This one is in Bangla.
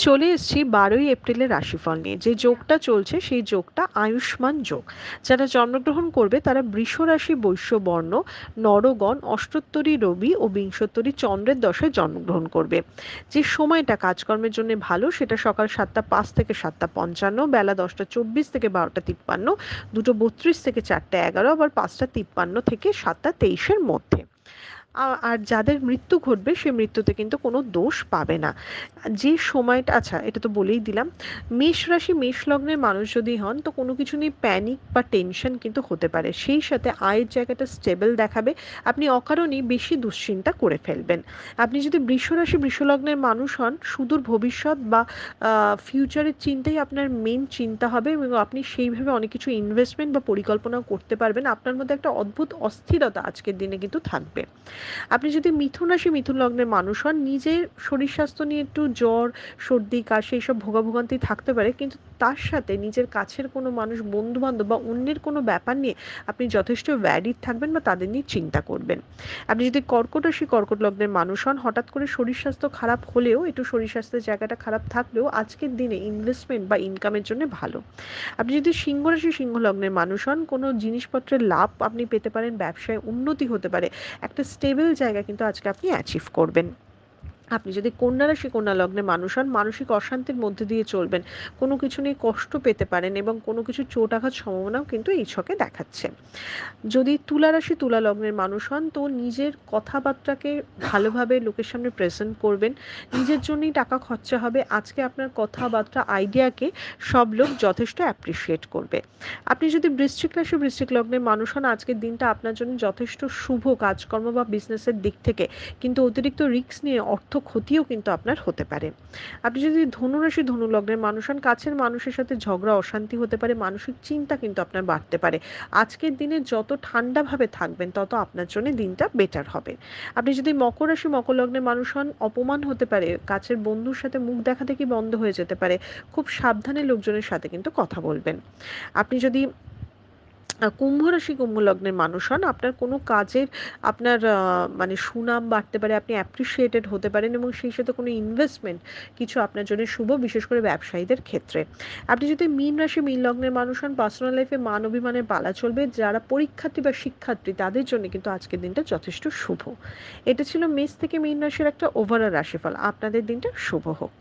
চলে এসেছি 12ই এপ্রিলের রাশিফল নিয়ে। যে যোগটা চলছে সেই যোগটা আয়ুষ্মান যোগ। যারা জন্মগ্রহণ করবে তারা বৃষ রাশি, বৈশ্য বর্ণ, নরগণ, অষ্টোত্তরী রবি ও বিংশোত্তরী চন্দ্রের দশায় জন্মগ্রহণ করবে। যে সময়টা কাজকর্মের জন্য ভালো সেটা সকাল 7টা 5 থেকে 7টা 55, বেলা 10টা 24 থেকে 12টা 53, 2টো 32 থেকে 4টা 11, আবার 5টা 53 থেকে 7টা 23-এর মধ্যে। আর যাদের মৃত্যু ঘটবে সে মৃত্যুতে কিন্তু কোনো দোষ পাবে না। যে সময়টা, আচ্ছা এটা তো বলেই দিলাম। মেষ রাশি মেষ লগ্নের মানুষ যদি হন তো কোনো কিছু নিয়ে প্যানিক বা টেনশন কিন্তু হতে পারে, সেই সাথে আয়ের জায়গাটা স্টেবল দেখাবে। আপনি অকারণেই বেশি দুশ্চিন্তা করে ফেলবেন। আপনি যদি বৃষ রাশি বৃষ লগ্নের মানুষ হন, সুদূর ভবিষ্যৎ বা ফিউচারের চিন্তাই আপনার মেন চিন্তা হবে এবং আপনি সেইভাবে অনেক কিছু ইনভেস্টমেন্ট বা পরিকল্পনাও করতে পারবেন। আপনার মধ্যে একটা অদ্ভুত অস্থিরতা আজকের দিনে কিন্তু থাকবে। আপনি যদি মিথুন রাশি মিথুন লগ্নের মানুষ হন, নিজের শরীর স্বাস্থ্য নিয়ে একটু জ্বর, সর্দি, কাশি এইসব ভোগাভোগান্তি থাকতে পারে, কিন্তু তার সাথে নিজের কাছের কোনো মানুষ, বন্ধু বান্ধব বা অন্যের কোনো ব্যাপার নিয়ে আপনি যথেষ্ট ভ্যারিড থাকবেন বা তাদের নিয়ে চিন্তা করবেন। আপনি যদি কর্কট রাশি কর্কট লগ্নের মানুষ হন, হঠাৎ করে শরীর স্বাস্থ্য খারাপ হলেও, একটু শরীর স্বাস্থ্যের জায়গাটা খারাপ থাকলেও আজকের দিনে ইনভেস্টমেন্ট বা ইনকামের জন্য ভালো। আপনি যদি সিংহ রাশি সিংহ লগ্নের মানুষ হন, কোনো জিনিসপত্রের লাভ আপনি পেতে পারেন, ব্যবসায় উন্নতি হতে পারে, একটা স্টেবল জায়গা কিন্তু আজকে আপনি অ্যাচিভ করবেন। আপনি যদি কন্যা রাশি কন্যা লগ্নে মানুষ হন, মানসিক অশান্তির মধ্যে দিয়ে চলবেন, কোনো কিছু নিয়ে কষ্ট পেতে পারেন এবং কোনো কিছু চোট আঘাত সম্ভাবনাও কিন্তু এই ছকে দেখাচ্ছে। যদি তুলা রাশি তুলা লগ্নের মানুষ হন তো নিজের কথাবার্তাকে ভালোভাবে লোকের সামনে প্রেজেন্ট করবেন, নিজের জন্যই টাকা খরচা হবে, আজকে আপনার কথাবার্তা আইডিয়াকে সব লোক যথেষ্ট অ্যাপ্রিসিয়েট করবে। আপনি যদি বৃশ্চিক রাশি বৃশ্চিক লগ্নের মানুষ হন, আজকের দিনটা আপনার জন্য যথেষ্ট শুভ, কাজকর্ম বা বিজনেসের দিক থেকে, কিন্তু অতিরিক্ত রিস্ক নিয়ে অর্থ ক্ষতিও কিন্তু আপনার হতে পারে। আপনি যদি ধনুরাশি ধনু লগ্নের মানুষ হন, কাছের মানুষের সাথে ঝগড়া অশান্তি হতে পারে, মানসিক চিন্তা কিন্তু আপনার বাড়তে পারে। আজকের দিনে যত ঠান্ডাভাবে থাকবেন তত আপনার জন্য দিনটা বেটার হবে। আপনি যদি মকর রাশি মকর লগ্নের মানুষ হন, অপমান হতে পারে, কাছের বন্ধুর সাথে মুখ দেখাদেখি বন্ধ হয়ে যেতে পারে, খুব সাবধানে লোকজনের সাথে কিন্তু কথা বলবেন। আপনি যদি কুম্ভ রাশি কুম্ভ লগ্নের মানুষ হন, আপনার কোনো কাজের আপনার মানে সুনাম বাড়তে পারে, আপনি অ্যাপ্রিসিয়েটেড হতে পারেন এবং সেই সাথে কোনো ইনভেস্টমেন্ট কিছু আপনার জন্য শুভ, বিশেষ করে ব্যবসায়ীদের ক্ষেত্রে। আপনি যদি মীন রাশি মীন লগ্নের মানুষ হন, পার্সোনাল লাইফে মান অভিমানের পালা চলবে, যারা পরীক্ষার্থী বা শিক্ষার্থী তাদের জন্য কিন্তু আজকের দিনটা যথেষ্ট শুভ। এটা ছিল মেষ থেকে মীন রাশির একটা ওভারঅল রাশিফল। আপনাদের দিনটা শুভ হোক।